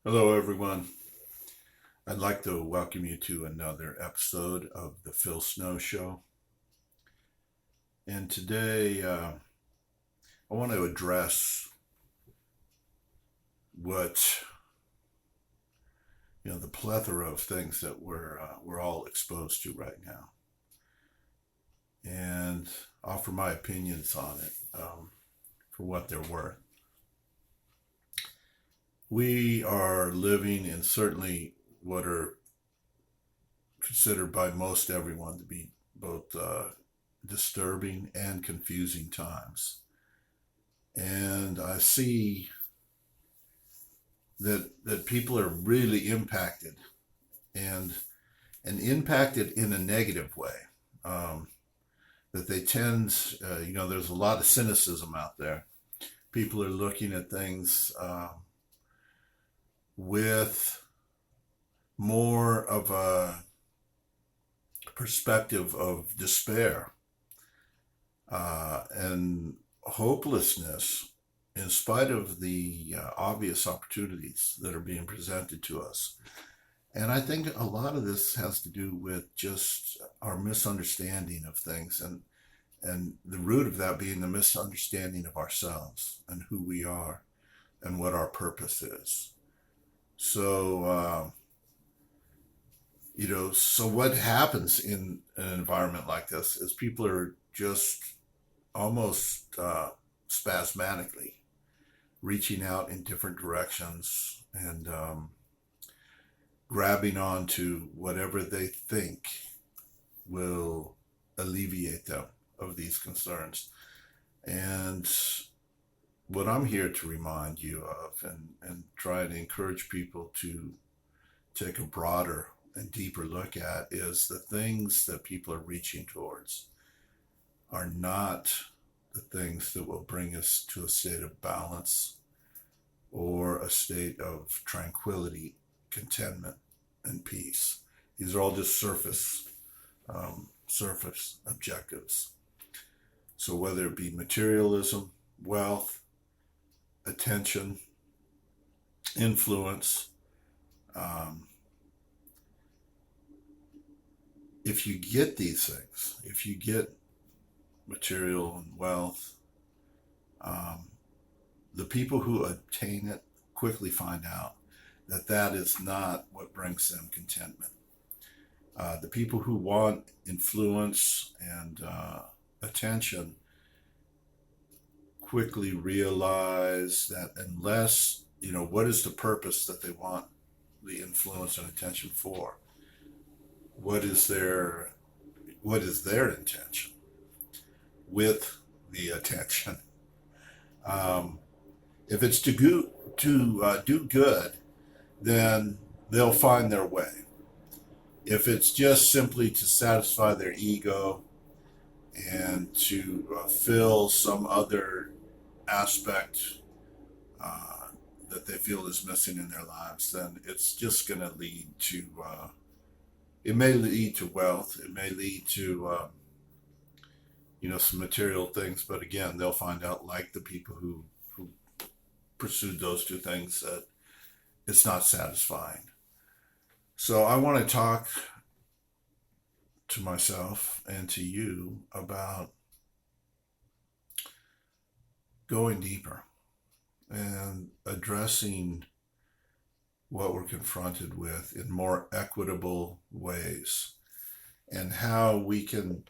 Hello, everyone. I'd like to welcome you to another episode of the Phil Snow Show. And today, I want to address what the plethora of things that we're all exposed to right now, and offer my opinions on it for what they're worth. We are living in certainly what are considered by most everyone to be both disturbing and confusing times. And I see that people are really impacted and impacted in a negative way. Um, that they tend, there's a lot of cynicism out there. People are looking at things with more of a perspective of despair and hopelessness in spite of the obvious opportunities that are being presented to us. And I think a lot of this has to do with just our misunderstanding of things, and the root of that being the misunderstanding of ourselves and who we are and what our purpose is. So, so what happens in an environment like this is people are just almost spasmodically reaching out in different directions and grabbing onto whatever they think will alleviate them of these concerns. And what I'm here to remind you of and try to encourage people to take a broader and deeper look at is the things that people are reaching towards are not the things that will bring us to a state of balance or a state of tranquility, contentment, and peace. These are all just surface objectives. So whether it be materialism, wealth, attention, influence, if you get these things, if you get material and wealth, the people who obtain it quickly find out that that is not what brings them contentment. The people who want influence and attention quickly realize that unless, what is the purpose that they want the influence and attention for? What is their intention with the attention? If it's to do good, then they'll find their way. If it's just simply to satisfy their ego and to fill some other aspect that they feel is missing in their lives, then it's just going to lead to, it may lead to wealth, it may lead to, some material things, but again, they'll find out, like the people who pursued those two things, that it's not satisfying. So I want to talk to myself and to you about going deeper and addressing what we're confronted with in more equitable ways, and how we can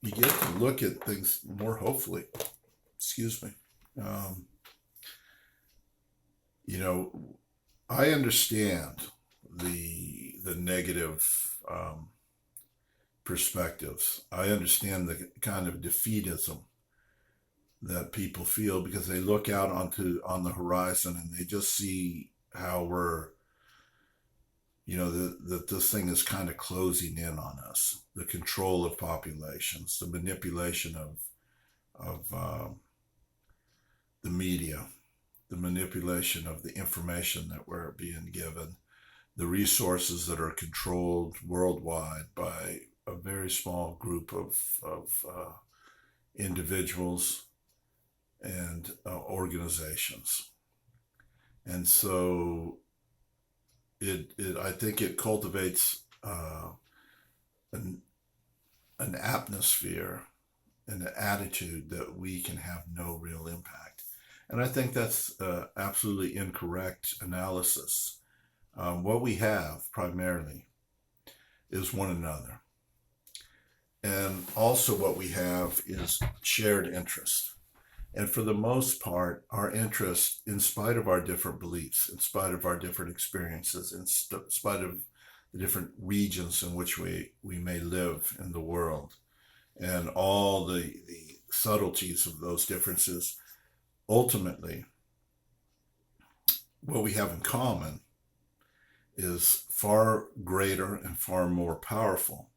begin to look at things more hopefully. Excuse me. Um, I understand the negative perspectives. I understand the kind of defeatism that people feel because they look out on the horizon and they just see how we're, that this thing is kind of closing in on us. The control of populations, the manipulation of the media, the manipulation of the information that we're being given, the resources that are controlled worldwide by a very small group of individuals and organizations. And so I think it cultivates an, an atmosphere and an attitude that we can have no real impact. And I think that's absolutely incorrect analysis. What we have primarily is one another. And also, what we have is shared interest. And for the most part, our interest, in spite of our different beliefs, in spite of our different experiences, in spite of the different regions in which we may live in the world, and all the subtleties of those differences, ultimately, what we have in common is far greater and far more powerful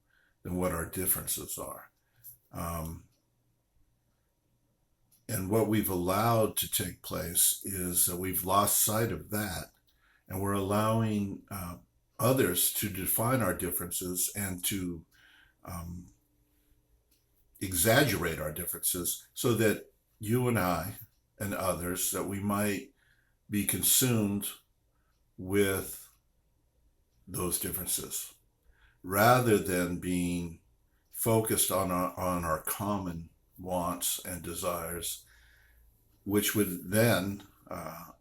than what our differences are. Um, and what we've allowed to take place is that we've lost sight of that, and we're allowing others to define our differences and to um, exaggerate our differences so that you and I and others, that we might be consumed with those differences rather than being focused on our common wants and desires, which would then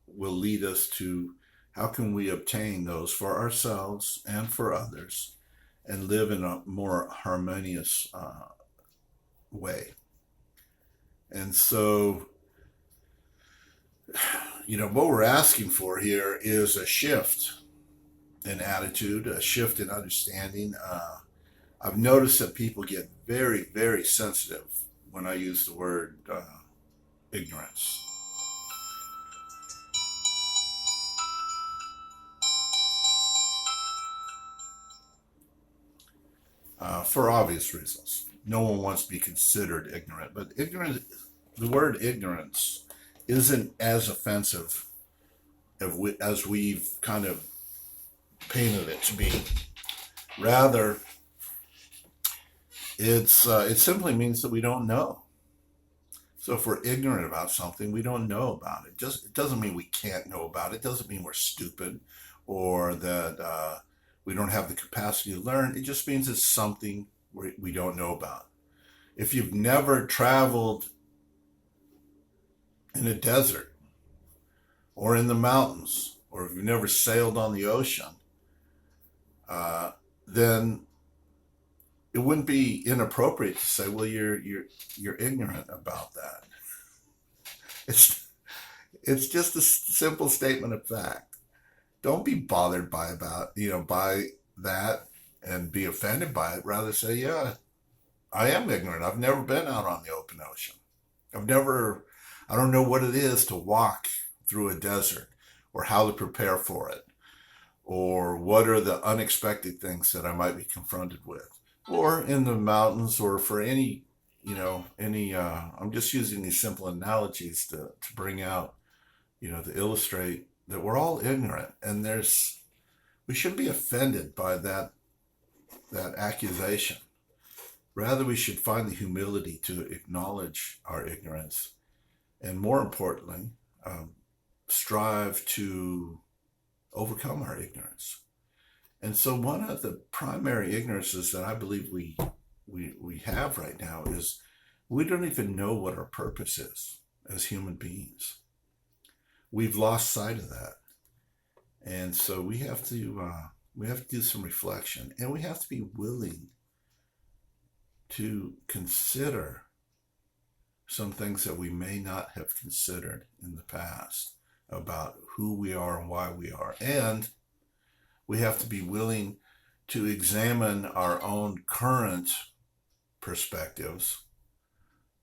will lead us to how can we obtain those for ourselves and for others and live in a more harmonious way. And so, what we're asking for here is a shift in attitude, a shift in understanding. I've noticed that people get very, very sensitive when I use the word ignorance. For obvious reasons. No one wants to be considered ignorant, but the word ignorance isn't as offensive as we've kind of painted it to be. Rather, it simply means that we don't know. So if we're ignorant about something, we don't know about it. It doesn't mean we can't know about it. It doesn't mean we're stupid or that we don't have the capacity to learn. It just means it's something we don't know about. If you've never traveled in a desert or in the mountains, or if you've never sailed on the ocean, then it wouldn't be inappropriate to say, "Well, you're ignorant about that." It's just a simple statement of fact. Don't be bothered by that and be offended by it. Rather say, "Yeah, I am ignorant. I've never been out on the open ocean. I don't know what it is to walk through a desert, or how to prepare for it, or what are the unexpected things that I might be confronted with, or in the mountains, or for I'm just using these simple analogies to bring out, to illustrate that we're all ignorant, and we shouldn't be offended by that accusation. Rather, we should find the humility to acknowledge our ignorance, and more importantly, strive to overcome our ignorance. And so, one of the primary ignorances that I believe we have right now is we don't even know what our purpose is as human beings. We've lost sight of that, and so we have to do some reflection, and we have to be willing to consider some things that we may not have considered in the past about who we are and why we are. And we have to be willing to examine our own current perspectives,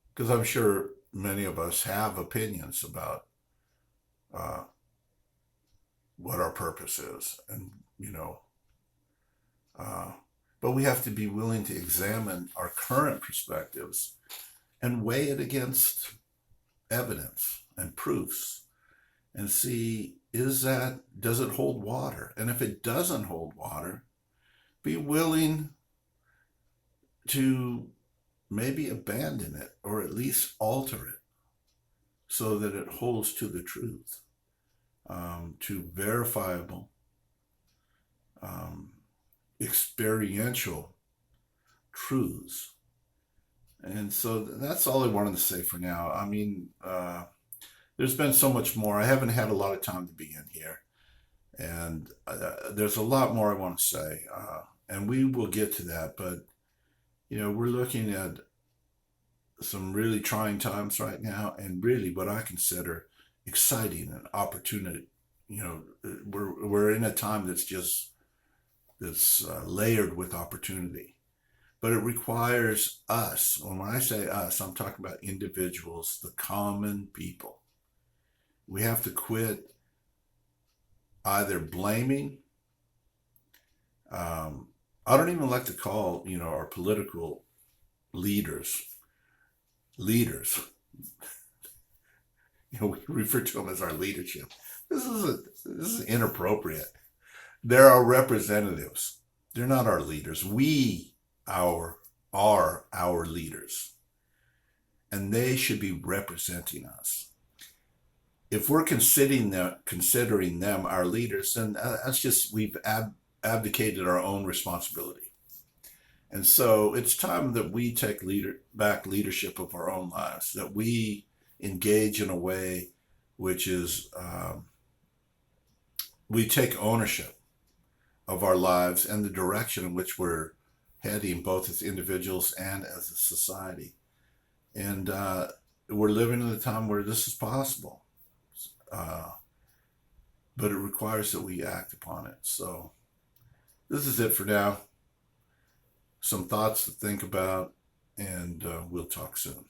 because I'm sure many of us have opinions about what our purpose is, and but we have to be willing to examine our current perspectives and weigh it against evidence and proofs and see, does it hold water? And if it doesn't hold water, be willing to maybe abandon it, or at least alter it so that it holds to the truth, to verifiable experiential truths. And so that's all I wanted to say for now. I mean, there's been so much more. I haven't had a lot of time to be in here, and there's a lot more I want to say, and we will get to that. But we're looking at some really trying times right now, and really what I consider exciting and opportunity. We're in a time that's layered with opportunity, but it requires us. When I say us, I'm talking about individuals, the common people. We have to quit either blaming. I don't even like to call our political leaders leaders. We refer to them as our leadership. This is inappropriate. They're our representatives. They're not our leaders. We are our leaders, and they should be representing us. If we're considering them our leaders, then that's just we've abdicated our own responsibility. And so it's time that we take back leadership of our own lives, that we engage in a way which is we take ownership of our lives and the direction in which we're heading, both as individuals and as a society. And we're living in a time where this is possible, but it requires that we act upon it. So this is it for now. Some thoughts to think about, and we'll talk soon.